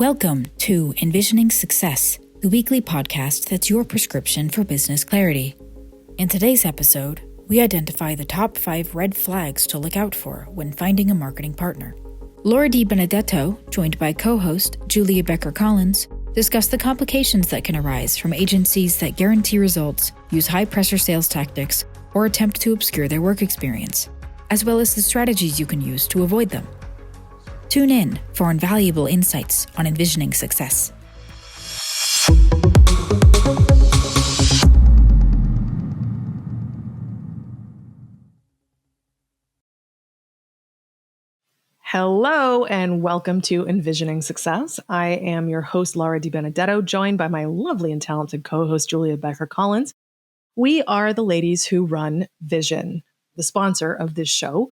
Welcome to enVisioning Success, the weekly podcast that's your prescription for business clarity. In today's episode, we identify the top 5 red flags to look out for when finding a marketing partner. Laura Di Benedetto, joined by co-host Julia Becker-Collins, discuss the complications that can arise from agencies that guarantee results, use high-pressure sales tactics, or attempt to obscure their work experience, as well as the strategies you can use to avoid them. Tune in for invaluable insights on enVisioning success. Hello and welcome to enVisioning Success. I am your host, Laura Di Benedetto, joined by my lovely and talented co-host, Julia Becker-Collins. We are the ladies who run Vision, the sponsor of this show.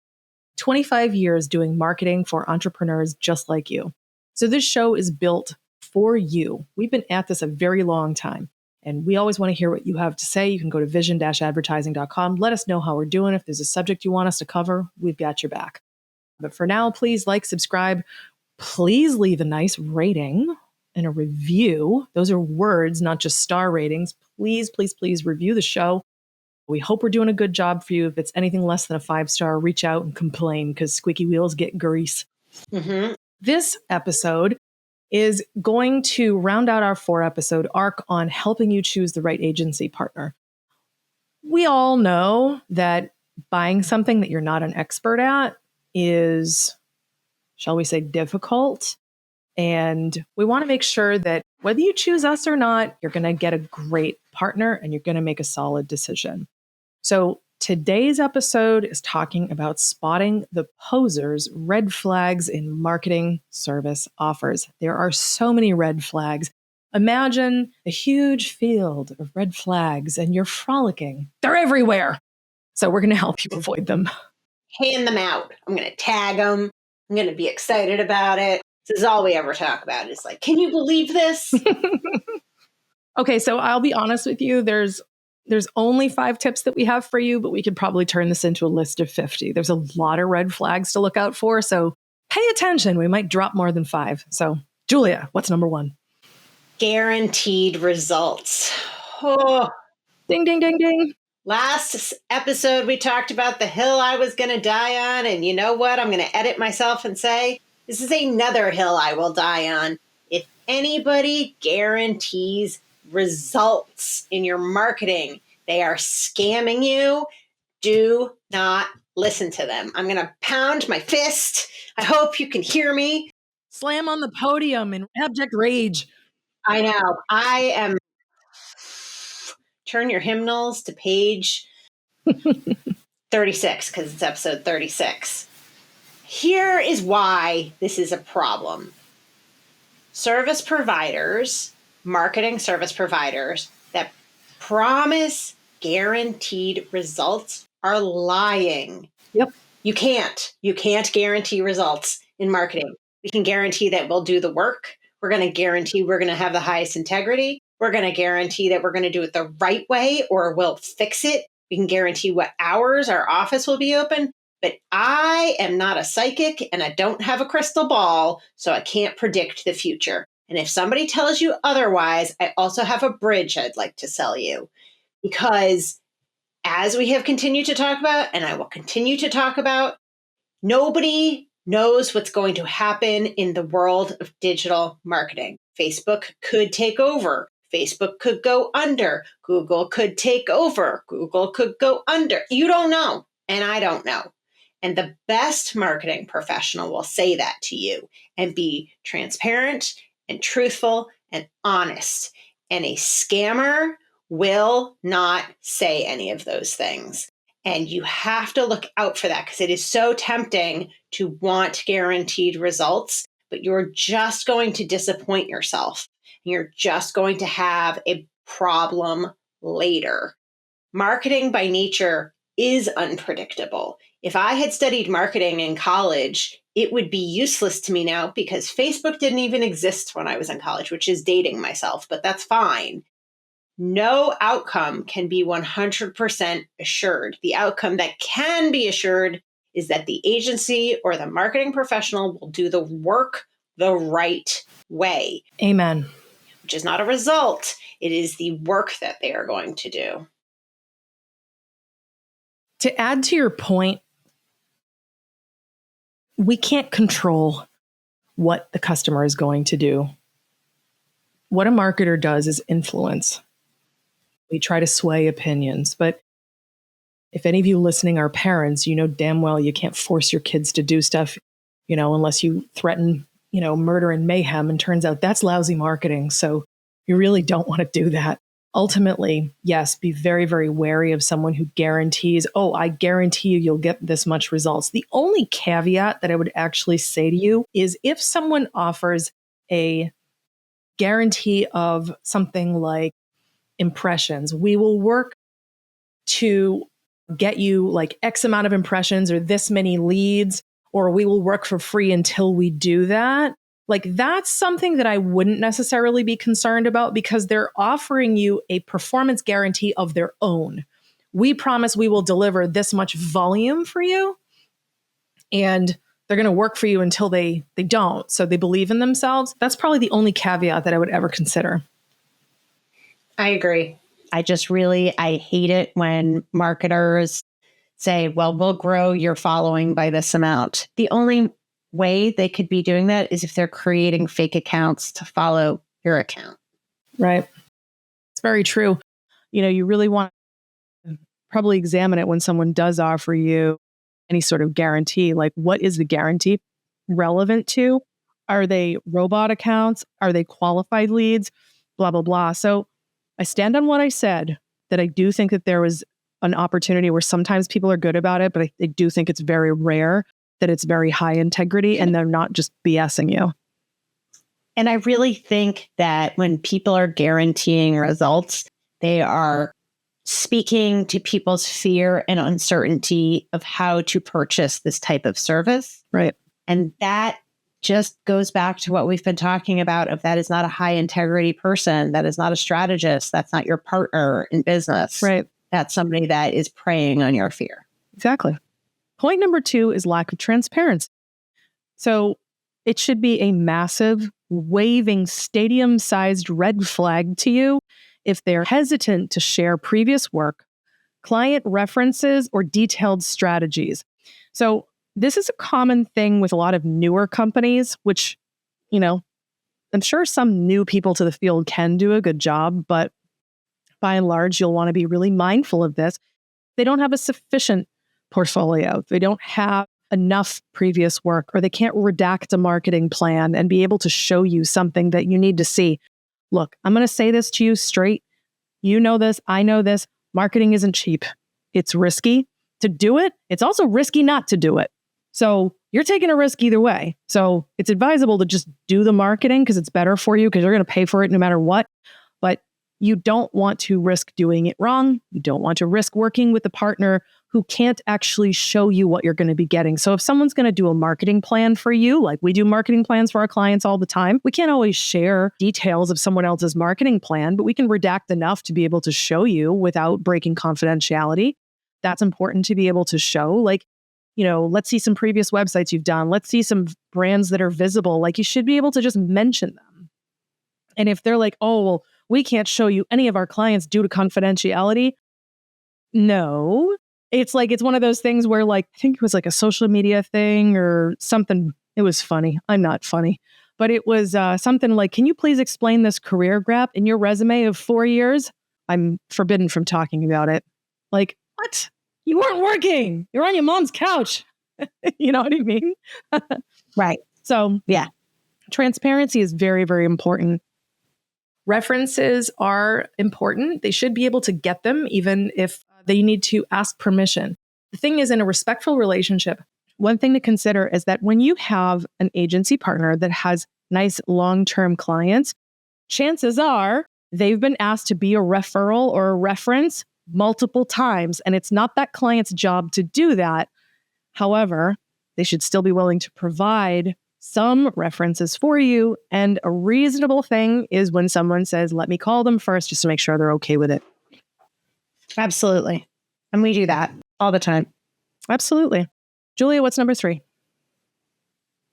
25 years doing marketing for entrepreneurs just like you. So this show is built for you. We've been at this a very long time, and we always want to hear what you have to say. You can go to vision-advertising.com. Let us know how we're doing. If there's a subject you want us to cover, we've got your back. But for now, please like, subscribe. Please leave a nice rating and a review. Those are words, not just star ratings. Please, please, please review the show. We hope we're doing a good job for you. If it's anything less than a 5-star, reach out and complain because squeaky wheels get grease. This episode is going to round out our 4-episode arc on helping you choose the right agency partner. We all know that buying something that you're not an expert at is, shall we say, difficult. And we want to make sure that whether you choose us or not, you're going to get a great partner and you're going to make a solid decision. So today's episode is talking about spotting the posers' red flags in marketing service offers. There are so many red flags. Imagine a huge field of red flags and you're frolicking. They're everywhere. So we're going to help you avoid them. Hand them out. I'm going to tag them. I'm going to be excited about it. This is all we ever talk about. It's like, can you believe this? Okay, so I'll be honest with you. There's only 5 tips that we have for you, but we could probably turn this into a list of 50. There's a lot of red flags to look out for, so pay attention. We might drop more than 5. So, Julia, what's number 1? Guaranteed results. Oh. Ding, ding, ding, ding. Last episode, we talked about the hill I was going to die on. And you know what? I'm going to edit myself and say, this is another hill I will die on. If anybody guarantees results in your marketing, they are scamming you. Do not listen to them. I'm going to pound my fist. I hope you can hear me. Slam on the podium in abject rage. I know. I am. Turn your hymnals to page 36 because it's episode 36. Here is why this is a problem. Service providers, marketing service providers that promise guaranteed results are lying. Yep. You can't guarantee results in marketing. We can guarantee that we'll do the work. We're going to guarantee we're going to have the highest integrity. We're going to guarantee that we're going to do it the right way or we'll fix it. We can guarantee what hours our office will be open. But I am not a psychic and I don't have a crystal ball, so I can't predict the future. And if somebody tells you otherwise, I also have a bridge I'd like to sell you. Because as we have continued to talk about, and I will continue to talk about, nobody knows what's going to happen in the world of digital marketing. Facebook could take over. Facebook could go under. Google could take over. Google could go under. You don't know, and I don't know. And the best marketing professional will say that to you and be transparent and truthful and honest. And a scammer will not say any of those things. And you have to look out for that because it is so tempting to want guaranteed results, but you're just going to disappoint yourself. You're just going to have a problem later. Marketing by nature is unpredictable. If I had studied marketing in college, it would be useless to me now because Facebook didn't even exist when I was in college, which is dating myself, but that's fine. No outcome can be 100% assured. The outcome that can be assured is that the agency or the marketing professional will do the work the right way. Amen. Which is not a result. It is the work that they are going to do. To add to your point, we can't control what the customer is going to do. What a marketer does is influence. We try to sway opinions, but if any of you listening are parents, you know damn well you can't force your kids to do stuff, unless you threaten, murder and mayhem. And turns out that's lousy marketing. So you really don't want to do that. Ultimately, yes, be very, very wary of someone who guarantees, oh, I guarantee you'll get this much results. The only caveat that I would actually say to you is if someone offers a guarantee of something like impressions, we will work to get you like X amount of impressions or this many leads, or we will work for free until we do that. Like that's something that I wouldn't necessarily be concerned about because they're offering you a performance guarantee of their own. We promise we will deliver this much volume for you, and they're going to work for you until they don't. So they believe in themselves. That's probably the only caveat that I would ever consider. I agree. I hate it when marketers say, well, we'll grow your following by this amount. The only way they could be doing that is if they're creating fake accounts to follow your account. Right. It's very true. You really want to probably examine it when someone does offer you any sort of guarantee. Like, what is the guarantee relevant to? Are they robot accounts? Are they qualified leads? Blah, blah, blah. So I stand on what I said, that I do think that there was an opportunity where sometimes people are good about it, but I do think it's very rare that it's very high integrity and they're not just BSing you. And I really think that when people are guaranteeing results, they are speaking to people's fear and uncertainty of how to purchase this type of service. Right. And that just goes back to what we've been talking about of that is not a high integrity person. That is not a strategist. That's not your partner in business. Right. That's somebody that is preying on your fear. Exactly. Point number 2 is lack of transparency. So it should be a massive, waving, stadium-sized red flag to you if they're hesitant to share previous work, client references, or detailed strategies. So this is a common thing with a lot of newer companies, which, I'm sure some new people to the field can do a good job, but by and large, you'll want to be really mindful of this. They don't have a sufficient portfolio. They don't have enough previous work, or they can't redact a marketing plan and be able to show you something that you need to see. Look, I'm going to say this to you straight. You know this. I know this. Marketing isn't cheap. It's risky to do it. It's also risky not to do it. So you're taking a risk either way. So it's advisable to just do the marketing because it's better for you because you're going to pay for it no matter what. But you don't want to risk doing it wrong. You don't want to risk working with a partner who can't actually show you what you're going to be getting. So if someone's going to do a marketing plan for you, like we do marketing plans for our clients all the time, we can't always share details of someone else's marketing plan, but we can redact enough to be able to show you without breaking confidentiality. That's important to be able to show. Like, let's see some previous websites you've done. Let's see some brands that are visible. Like, you should be able to just mention them. And if they're like, oh, well, we can't show you any of our clients due to confidentiality. No, it's one of those things where I think it was like a social media thing or something. It was funny. I'm not funny, but it was something like, can you please explain this career gap in your resume of 4 years? I'm forbidden from talking about it. Like, what? You weren't working. You're on your mom's couch. You know what I mean? Right. So yeah, transparency is very, very important. References are important. They should be able to get them, even if they need to ask permission. The thing is, in a respectful relationship, one thing to consider is that when you have an agency partner that has nice long-term clients, chances are they've been asked to be a referral or a reference multiple times, and it's not that client's job to do that. However, they should still be willing to provide some references for you. And a reasonable thing is when someone says, let me call them first, just to make sure they're okay with it. Absolutely. And we do that all the time. Absolutely. Julia, what's number 3?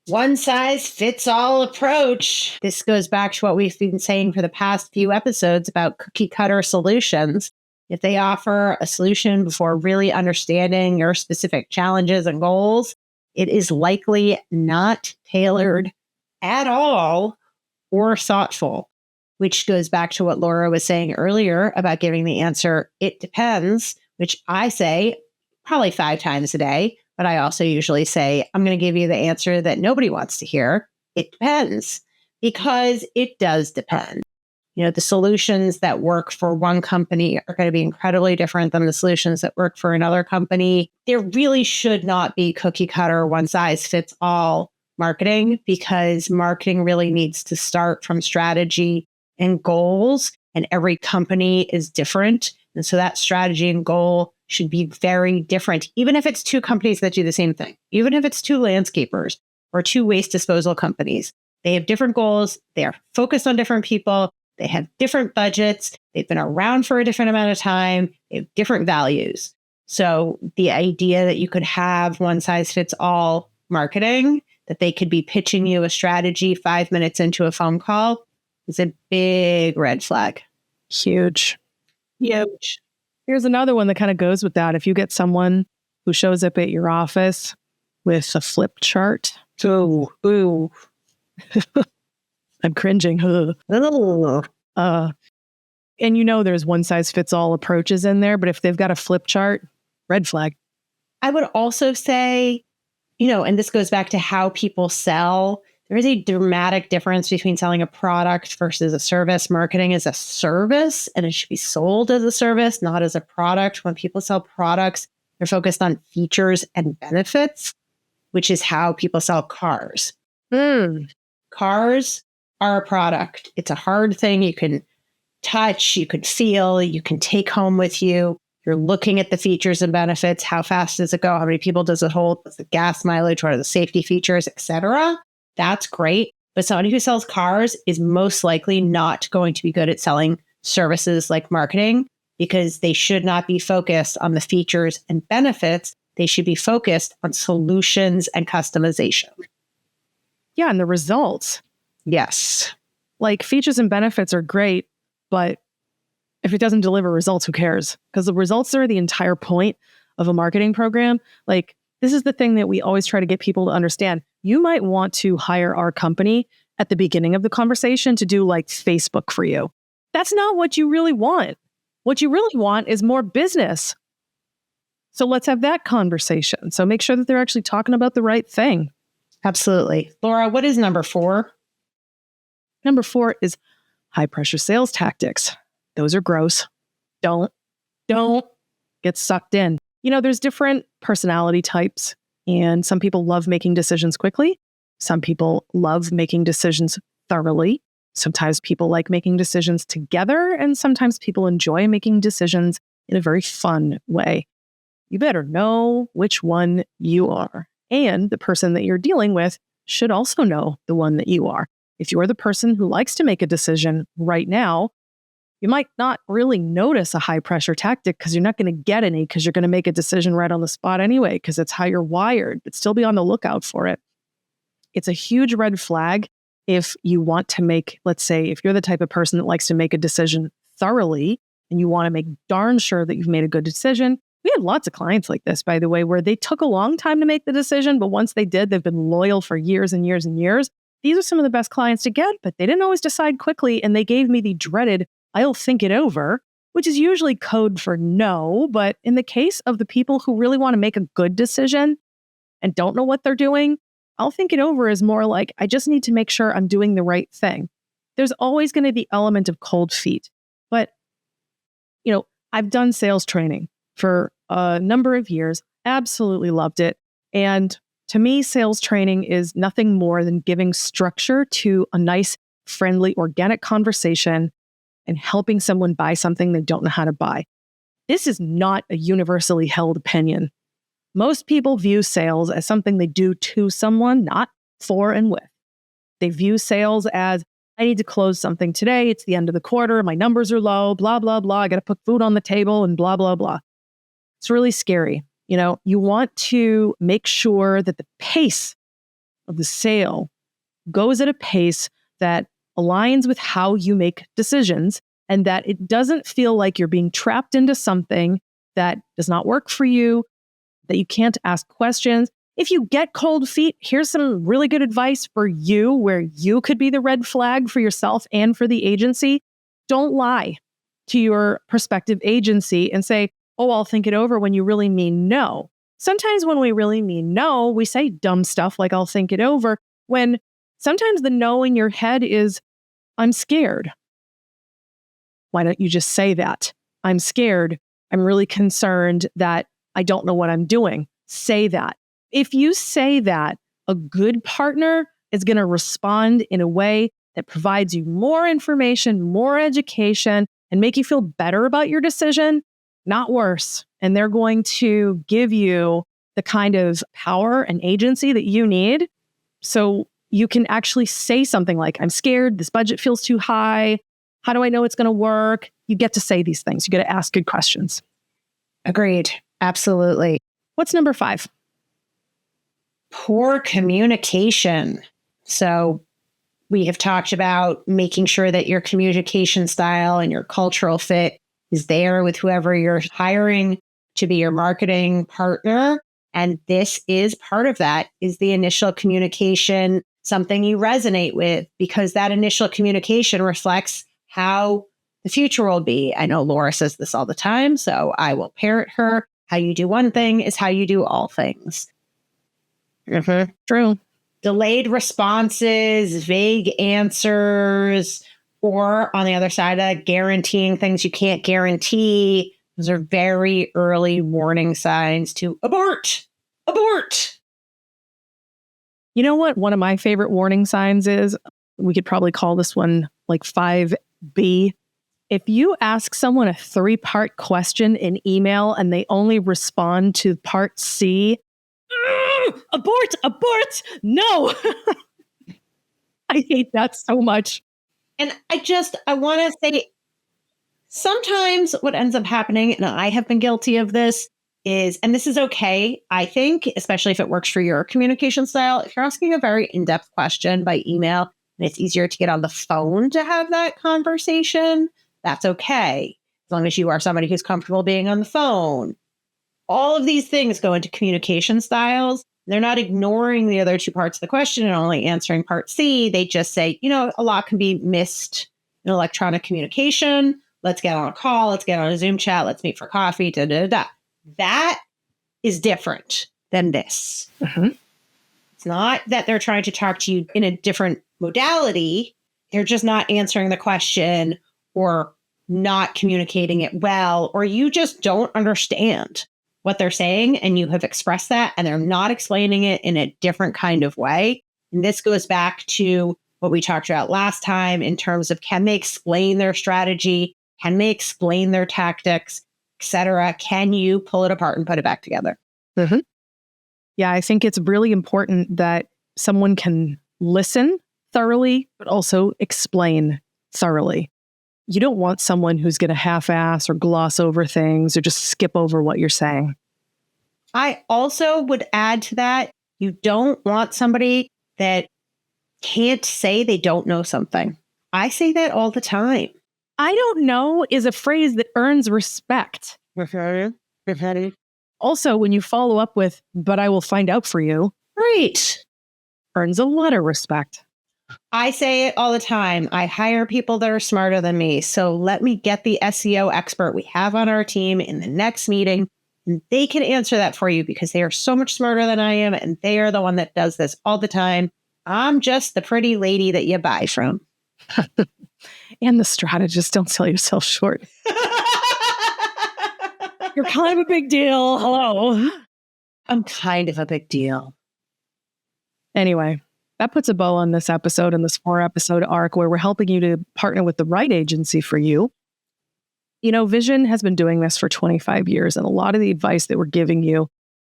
one size fits all approach. This goes back to what we've been saying for the past few episodes about cookie cutter solutions. If they offer a solution before really understanding your specific challenges and goals, it is likely not tailored at all or thoughtful, which goes back to what Laura was saying earlier about giving the answer, it depends, which I say probably 5 times a day. But I also usually say, I'm going to give you the answer that nobody wants to hear. It depends, because it does depend. The solutions that work for one company are going to be incredibly different than the solutions that work for another company. There really should not be cookie cutter, one size fits all marketing, because marketing really needs to start from strategy and goals, and every company is different. And so that strategy and goal should be very different, even if it's 2 companies that do the same thing, even if it's 2 landscapers or 2 waste disposal companies. They have different goals. They are focused on different people. They have different budgets. They've been around for a different amount of time. They have different values. So the idea that you could have one size fits all marketing, that they could be pitching you a strategy 5 minutes into a phone call, is a big red flag. Huge. Huge. Here's another one that kind of goes with that. If you get someone who shows up at your office with a flip chart. Ooh. I'm cringing. And there's one size fits all approaches in there, but if they've got a flip chart, red flag. I would also say, and this goes back to how people sell. There is a dramatic difference between selling a product versus a service. Marketing is a service, and it should be sold as a service, not as a product. When people sell products, they're focused on features and benefits, which is how people sell cars. Cars are a product. It's a hard thing you can touch, you can feel, you can take home with you. You're looking at the features and benefits. How fast does it go? How many people does it hold? What's the gas mileage? What are the safety features, etc.? That's great. But someone who sells cars is most likely not going to be good at selling services like marketing, because they should not be focused on the features and benefits. They should be focused on solutions and customization. Yeah, and the results. Yes. Like, features and benefits are great, but if it doesn't deliver results, who cares? Because the results are the entire point of a marketing program. Like, this is the thing that we always try to get people to understand. You might want to hire our company at the beginning of the conversation to do like Facebook for you. That's not what you really want. What you really want is more business. So let's have that conversation. So make sure that they're actually talking about the right thing. Absolutely. Laura, what is number 4? Number 4 is high pressure sales tactics. Those are gross. Don't get sucked in. There's different personality types, and some people love making decisions quickly. Some people love making decisions thoroughly. Sometimes people like making decisions together, and sometimes people enjoy making decisions in a very fun way. You better know which one you are. And the person that you're dealing with should also know the one that you are. If you're the person who likes to make a decision right now, you might not really notice a high pressure tactic because you're not going to get any, because you're going to make a decision right on the spot anyway, because it's how you're wired, but still be on the lookout for it. It's a huge red flag if you want to make, let's say, if you're the type of person that likes to make a decision thoroughly and you want to make darn sure that you've made a good decision. We have lots of clients like this, by the way, where they took a long time to make the decision, but once they did, they've been loyal for years and years and years. These are some of the best clients to get, but they didn't always decide quickly, and they gave me the dreaded, I'll think it over, which is usually code for no. But in the case of the people who really want to make a good decision and don't know what they're doing, I'll think it over is more like, I just need to make sure I'm doing the right thing. There's always going to be element of cold feet. But, I've done sales training for a number of years, absolutely loved it. And to me, sales training is nothing more than giving structure to a nice, friendly, organic conversation and helping someone buy something they don't know how to buy. This is not a universally held opinion. Most people view sales as something they do to someone, not for and with. They view sales as, I need to close something today. It's the end of the quarter. My numbers are low, blah, blah, blah. I got to put food on the table and blah, blah, blah. It's really scary. You want to make sure that the pace of the sale goes at a pace that aligns with how you make decisions and that it doesn't feel like you're being trapped into something that does not work for you, that you can't ask questions. If you get cold feet, here's some really good advice for you where you could be the red flag for yourself and for the agency. Don't lie to your prospective agency and say, oh, I'll think it over when you really mean no. Sometimes when we really mean no, we say dumb stuff like I'll think it over, when sometimes the no in your head is, I'm scared. Why don't you just say that? I'm scared. I'm really concerned that I don't know what I'm doing. Say that. If you say that, a good partner is going to respond in a way that provides you more information, more education, and make you feel better about your decision, not worse. And they're going to give you the kind of power and agency that you need so you can actually say something like, I'm scared, this budget feels too high. How do I know it's going to work? You get to say these things. You get to ask good questions. Agreed. Absolutely. What's number 5? Poor communication. So we have talked about making sure that your communication style and your cultural fit is there with whoever you're hiring to be your marketing partner. And this is part of that, is the initial communication, something you resonate with, because that initial communication reflects how the future will be. I know Laura says this all the time, so I will parrot her. How you do one thing is how you do all things. Mm-hmm. True. Delayed responses, vague answers, or on the other side of that, guaranteeing things you can't guarantee. Those are very early warning signs to abort. Abort. You know what? One of my favorite warning signs is, we could probably call this one like 5B. If you ask someone a 3-part question in email and they only respond to part C, abort, no. I hate that so much. And I want to say, sometimes what ends up happening, and I have been guilty of this, is, and this is okay, I think, especially if it works for your communication style, if you're asking a very in-depth question by email and it's easier to get on the phone to have that conversation, that's okay, as long as you are somebody who's comfortable being on the phone. All of these things go into communication styles. They're not ignoring the other 2 parts of the question and only answering part C. They just say, a lot can be missed in electronic communication. Let's get on a call. Let's get on a Zoom chat. Let's meet for coffee. Da, da, da. That is different than this. Mm-hmm. It's not that they're trying to talk to you in a different modality. They're just not answering the question or not communicating it well, or you just don't understand what they're saying and you have expressed that and they're not explaining it in a different kind of way. And this goes back to what we talked about last time in terms of, can they explain their strategy? Can they explain their tactics, etc.? Can you pull it apart and put it back together? Mm-hmm. Yeah, I think it's really important that someone can listen thoroughly, but also explain thoroughly. You don't want someone who's going to half-ass or gloss over things or just skip over what you're saying. I also would add to that, you don't want somebody that can't say they don't know something. I say that all the time. I don't know is a phrase that earns respect. Also, when you follow up with, but I will find out for you, right, earns a lot of respect. I say it all the time. I hire people that are smarter than me. So let me get the SEO expert we have on our team in the next meeting. And they can answer that for you because they are so much smarter than I am. And they are the one that does this all the time. I'm just the pretty lady that you buy from. And the strategist. Don't sell yourself short. You're kind of a big deal. Hello. I'm kind of a big deal. Anyway, that puts a bow on this episode and this 4-episode arc where we're helping you to partner with the right agency for you. Vision has been doing this for 25 years, and a lot of the advice that we're giving you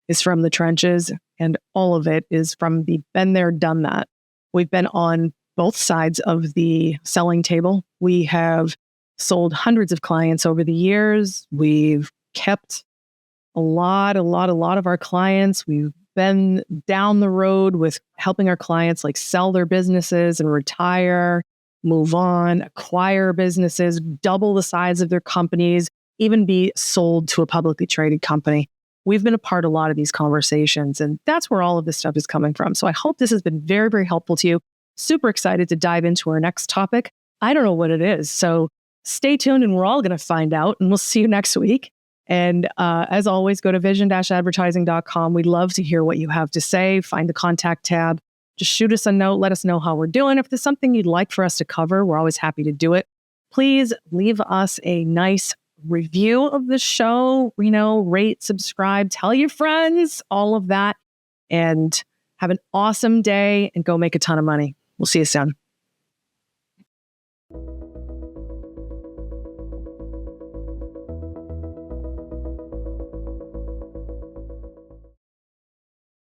is from the trenches, and all of it is from the been there, done that. We've been on both sides of the selling table. We have sold hundreds of clients over the years. We've kept a lot of our clients. We've been down the road with helping our clients like sell their businesses and retire, move on, acquire businesses, double the size of their companies, even be sold to a publicly traded company. We've been a part of a lot of these conversations, and that's where all of this stuff is coming from. So I hope this has been very, very helpful to you. Super excited to dive into our next topic. I don't know what it is. So stay tuned and we're all going to find out, and we'll see you next week. And as always, go to vision-advertising.com. We'd love to hear what you have to say. Find the contact tab. Just shoot us a note. Let us know how we're doing. If there's something you'd like for us to cover, we're always happy to do it. Please leave us a nice review of the show, rate, subscribe, tell your friends, all of that. And have an awesome day and go make a ton of money. We'll see you soon.